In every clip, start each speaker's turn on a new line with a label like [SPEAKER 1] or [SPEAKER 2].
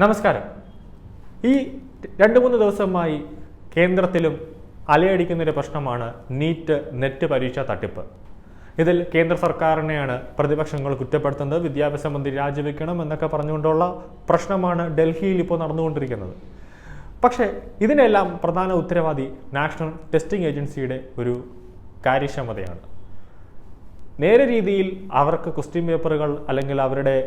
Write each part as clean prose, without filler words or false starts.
[SPEAKER 1] നമസ്കാരം. ഈ 2-3 ദിവസമായി കേന്ദ്രത്തിലും അലയടിക്കുന്നൊരു പ്രശ്നമാണ് നീറ്റ് നെറ്റ് പരീക്ഷാ തട്ടിപ്പ്. ഇതിൽ കേന്ദ്ര സർക്കാരിനെയാണ് പ്രതിപക്ഷങ്ങൾ കുറ്റപ്പെടുത്തുന്നത്. വിദ്യാഭ്യാസ മന്ത്രി രാജിവെക്കണം എന്നൊക്കെ പറഞ്ഞുകൊണ്ടുള്ള പ്രശ്നമാണ് ഡൽഹിയിൽ ഇപ്പോൾ നടന്നുകൊണ്ടിരിക്കുന്നത്. പക്ഷേ ഇതിനെല്ലാം പ്രധാന ഉത്തരവാദി നാഷണൽ ടെസ്റ്റിംഗ് ഏജൻസിയുടെ ഒരു കാര്യക്ഷമതയാണ്. നേരെ രീതിയിൽ അവർക്ക് ക്വസ്റ്റ്യൻ പേപ്പറുകൾ അല്ലെങ്കിൽ അവരുടെ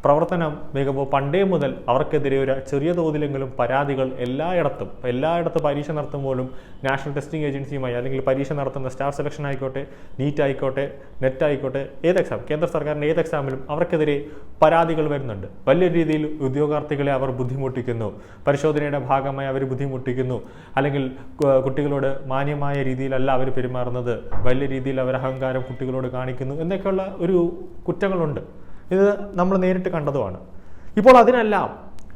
[SPEAKER 1] പ്രവർത്തനം മികവ് പണ്ടേ മുതൽ അവർക്കെതിരെ ഒരു ചെറിയ തോതിലെങ്കിലും പരാതികൾ എല്ലായിടത്തും പരീക്ഷ നടത്തുമ്പോഴും നാഷണൽ ടെസ്റ്റിംഗ് ഏജൻസിയുമായി അല്ലെങ്കിൽ പരീക്ഷ നടത്തുന്ന സ്റ്റാഫ് സെലക്ഷൻ ആയിക്കോട്ടെ, നീറ്റ് ആയിക്കോട്ടെ, നെറ്റ് ആയിക്കോട്ടെ, കേന്ദ്ര സർക്കാരിൻ്റെ ഏത് എക്സാമിലും അവർക്കെതിരെ പരാതികൾ വരുന്നുണ്ട്. വലിയ രീതിയിൽ ഉദ്യോഗാർത്ഥികളെ അവർ ബുദ്ധിമുട്ടിക്കുന്നു, പരിശോധനയുടെ ഭാഗമായി അവർ ബുദ്ധിമുട്ടിക്കുന്നു, അല്ലെങ്കിൽ കുട്ടികളോട് മാന്യമായ രീതിയിലല്ല അവർ പെരുമാറുന്നത്, വലിയ രീതിയിൽ അവർ അഹങ്കാരം കുട്ടികളോട് കാണിക്കുന്നു എന്നൊക്കെയുള്ള ഒരു കുറ്റങ്ങളുണ്ട്. ഇത് നമ്മൾ നേരിട്ട് കണ്ടതുമാണ്. ഇപ്പോൾ അതിനെല്ലാം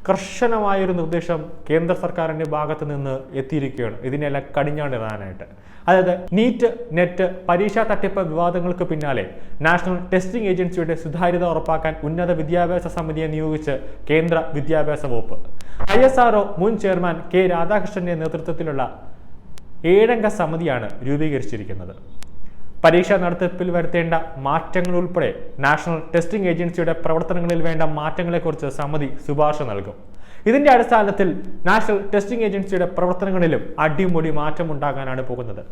[SPEAKER 1] കർശനമായൊരു നിർദ്ദേശം കേന്ദ്ര സർക്കാരിൻ്റെ ഭാഗത്ത് നിന്ന് എത്തിയിരിക്കുകയാണ്, ഇതിനെല്ലാം കടിഞ്ഞാണിടാനായിട്ട്. അതായത് നീറ്റ് നെറ്റ് പരീക്ഷാ തട്ടിപ്പ് വിവാദങ്ങൾക്ക് പിന്നാലെ നാഷണൽ ടെസ്റ്റിംഗ് ഏജൻസിയുടെ സുതാര്യത ഉറപ്പാക്കാൻ ഉന്നത വിദ്യാഭ്യാസ സമിതിയെ നിയോഗിച്ച് കേന്ദ്ര വിദ്യാഭ്യാസ വകുപ്പ്. ISRO മുൻ ചെയർമാൻ K. രാധാകൃഷ്ണന്റെ നേതൃത്വത്തിലുള്ള 7-അംഗ സമിതിയാണ് രൂപീകരിച്ചിരിക്കുന്നത്. പരീക്ഷാ നടത്തിപ്പിൽ വരുത്തേണ്ട മാറ്റങ്ങൾ ഉൾപ്പെടെ നാഷണൽ ടെസ്റ്റിംഗ് ഏജൻസിയുടെ പ്രവർത്തനങ്ങളിൽ വേണ്ട മാറ്റങ്ങളെക്കുറിച്ച് സമിതി ശുപാർശ നൽകും. ഇതിന്റെ അടിസ്ഥാനത്തിൽ നാഷണൽ ടെസ്റ്റിംഗ് ഏജൻസിയുടെ പ്രവർത്തനങ്ങളിലും അടിമുടി മാറ്റമുണ്ടാകാനാണ് പോകുന്നത്.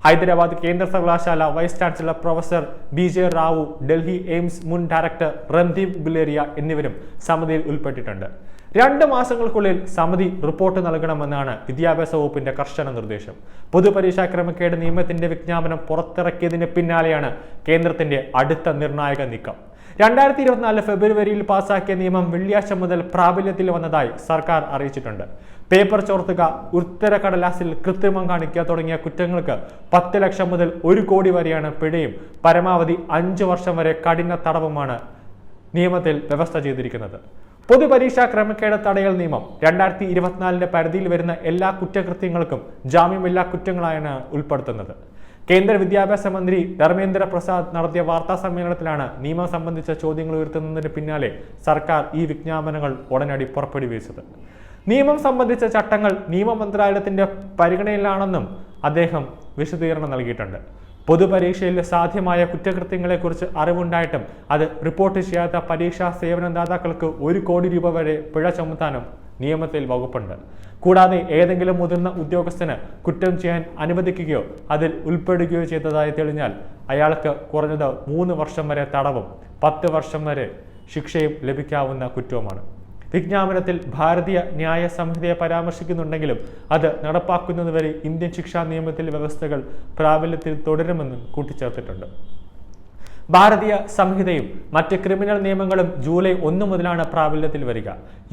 [SPEAKER 1] ഹൈദരാബാദ് കേന്ദ്ര സർവകലാശാല vice chancellor professor BJ Rao, Delhi AIIMS മുൻ ഡയറക്ടർ റൺദീപ് ഗുലേറിയ എന്നിവരും സമിതിയിൽ ഉൾപ്പെട്ടിട്ടുണ്ട്. 2 മാസങ്ങൾക്കുള്ളിൽ സമിതി റിപ്പോർട്ട് നൽകണമെന്നാണ് വിദ്യാഭ്യാസ വകുപ്പിന്റെ കർശന നിർദ്ദേശം. പൊതുപരീക്ഷാ ക്രമക്കേട് നിയമത്തിന്റെ വിജ്ഞാപനം പുറത്തിറക്കിയതിന് പിന്നാലെയാണ് കേന്ദ്രത്തിന്റെ അടുത്ത നിർണായക നീക്കം. 2024 ഫെബ്രുവരിയിൽ പാസാക്കിയ നിയമം വെള്ളിയാഴ്ച മുതൽ പ്രാബല്യത്തിൽ വന്നതായി സർക്കാർ അറിയിച്ചിട്ടുണ്ട്. പേപ്പർ ചോർത്തുക, ഉത്തരക്കടലാസിൽ കൃത്രിമം കാണിക്കുക തുടങ്ങിയ കുറ്റങ്ങൾക്ക് 10 ലക്ഷം മുതൽ 1 കോടി വരെയാണ് പിഴയും പരമാവധി 5 വർഷം വരെ കഠിന തടവുമാണ് നിയമത്തിൽ വ്യവസ്ഥ ചെയ്തിരിക്കുന്നത്. പൊതുപരീക്ഷാ ക്രമക്കേട് തടയൽ നിയമം 2024 പരിധിയിൽ വരുന്ന എല്ലാ കുറ്റകൃത്യങ്ങൾക്കും ജാമ്യമില്ലാ കുറ്റങ്ങളായാണ് ഉൾപ്പെടുത്തുന്നത്. കേന്ദ്ര വിദ്യാഭ്യാസ മന്ത്രി ധർമ്മേന്ദ്ര പ്രസാദ് നടത്തിയ വാർത്താ സമ്മേളനത്തിലാണ് നിയമം സംബന്ധിച്ച ചോദ്യങ്ങൾ ഉയർത്തുന്നതിന് പിന്നാലെ സർക്കാർ ഈ വിജ്ഞാപനങ്ങൾ ഉടനടി പുറപ്പെടുവിച്ചത്. നിയമം സംബന്ധിച്ച ചട്ടങ്ങൾ നിയമ മന്ത്രാലയത്തിന്റെ പരിഗണനയിലാണെന്നും അദ്ദേഹം വിശദീകരണം നൽകിയിട്ടുണ്ട്. പൊതുപരീക്ഷയിൽ സാധ്യമായ കുറ്റകൃത്യങ്ങളെക്കുറിച്ച് അറിവുണ്ടായിട്ടും അത് റിപ്പോർട്ട് ചെയ്യാത്ത പരീക്ഷാ സേവനദാതാക്കൾക്ക് 1 കോടി രൂപ വരെ പിഴ ചുമത്താനും നിയമത്തിൽ വകുപ്പുണ്ട്. കൂടാതെ ഏതെങ്കിലും മുതിർന്ന ഉദ്യോഗസ്ഥന് കുറ്റം ചെയ്യാൻ അനുവദിക്കുകയോ അതിൽ ഉൾപ്പെടുകയോ ചെയ്തതായി തെളിഞ്ഞാൽ അയാൾക്ക് കുറഞ്ഞത് 3 വർഷം വരെ തടവും 10 വർഷം വരെ ശിക്ഷയും ലഭിക്കാവുന്ന കുറ്റവുമാണ്. വിജ്ഞാപനത്തിൽ ഭാരതീയ ന്യായ സംഹിതയെ പരാമർശിക്കുന്നുണ്ടെങ്കിലും അത് നടപ്പാക്കുന്നതുവരെ ഇന്ത്യൻ ശിക്ഷാ നിയമത്തിലെ വ്യവസ്ഥകൾ പ്രാബല്യത്തിൽ തുടരുമെന്നും കൂട്ടിച്ചേർത്തിട്ടുണ്ട്. ഭാരതീയ സംഹിതയും മറ്റ് ക്രിമിനൽ നിയമങ്ങളും ജൂലൈ 1 മുതലാണ് പ്രാബല്യത്തിൽ വരിക.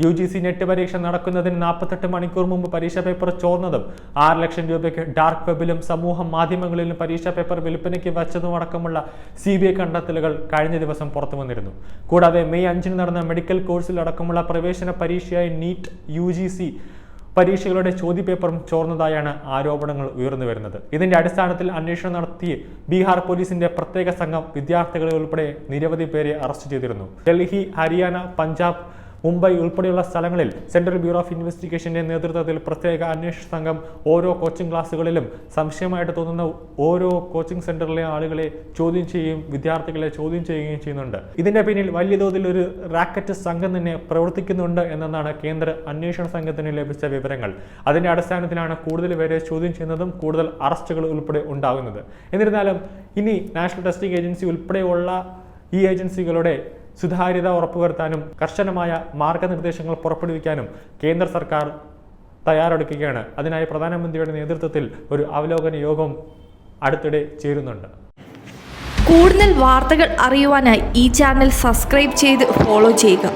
[SPEAKER 1] UGC നെറ്റ് പരീക്ഷ നടക്കുന്നതിന് 48 മണിക്കൂർ മുമ്പ് പരീക്ഷാ പേപ്പർ ചോർന്നതും 6 ലക്ഷം രൂപയ്ക്ക് ഡാർക്ക് വെബിലും സമൂഹ മാധ്യമങ്ങളിലും പരീക്ഷാ പേപ്പർ വിൽപ്പനയ്ക്ക് വച്ചതുമടക്കമുള്ള CBI കണ്ടെത്തലുകൾ കഴിഞ്ഞ ദിവസം പുറത്തു വന്നിരുന്നു. കൂടാതെ മെയ് 5 നടന്ന മെഡിക്കൽ കോഴ്സിൽ അടക്കമുള്ള പ്രവേശന പരീക്ഷയായ നീറ്റ് UGC പരീക്ഷകളുടെ ചോദ്യപേപ്പറും ചോർന്നതായാണ് ആരോപണങ്ങൾ ഉയർന്നു വരുന്നത്. ഇതിന്റെ അടിസ്ഥാനത്തിൽ അന്വേഷണം നടത്തി ബീഹാർ പോലീസിന്റെ പ്രത്യേക സംഘം വിദ്യാർത്ഥികളെ ഉൾപ്പെടെ നിരവധി പേരെ അറസ്റ്റ് ചെയ്തിരുന്നു. ഡൽഹി, ഹരിയാന, പഞ്ചാബ്, മുംബൈ ഉൾപ്പെടെയുള്ള സ്ഥലങ്ങളിൽ സെൻട്രൽ ബ്യൂറോ ഓഫ് ഇൻവെസ്റ്റിഗേഷന്റെ നേതൃത്വത്തിൽ പ്രത്യേക അന്വേഷണ സംഘം ഓരോ കോച്ചിംഗ് ക്ലാസ്സുകളിലും സംശയമായിട്ട് തോന്നുന്ന ഓരോ കോച്ചിംഗ് സെന്ററിലെ ആളുകളെ ചോദ്യം ചെയ്യുകയും വിദ്യാർത്ഥികളെ ചോദ്യം ചെയ്യുകയും ചെയ്യുന്നുണ്ട്. ഇതിന്റെ പിന്നിൽ വലിയ തോതിൽ ഒരു റാക്കറ്റ് സംഘം തന്നെ പ്രവർത്തിക്കുന്നുണ്ട് എന്നതാണ് കേന്ദ്ര അന്വേഷണ സംഘത്തിന് ലഭിച്ച വിവരങ്ങൾ. അതിന്റെ അടിസ്ഥാനത്തിലാണ് കൂടുതൽ പേരെ ചോദ്യം ചെയ്യുന്നതും കൂടുതൽ അറസ്റ്റുകൾ ഉൾപ്പെടെ ഉണ്ടാകുന്നത്. എന്നിരുന്നാലും ഇനി നാഷണൽ ടെസ്റ്റിംഗ് ഏജൻസി ഉൾപ്പെടെയുള്ള ഈ ഏജൻസികളുടെ സുതാര്യത ഉറപ്പുവരുത്താനും കർശനമായ മാർഗനിർദ്ദേശങ്ങൾ പുറപ്പെടുവിക്കാനും കേന്ദ്ര സർക്കാർ തയ്യാറെടുക്കുകയാണ്. അതിനായി പ്രധാനമന്ത്രിയുടെ നേതൃത്വത്തിൽ ഒരു അവലോകന യോഗം അടുത്തിടെ ചേരുന്നുണ്ട്.
[SPEAKER 2] കൂടുതൽ വാർത്തകൾ അറിയുവാനായി ഈ ചാനൽ സബ്സ്ക്രൈബ് ചെയ്ത് ഫോളോ ചെയ്യുക.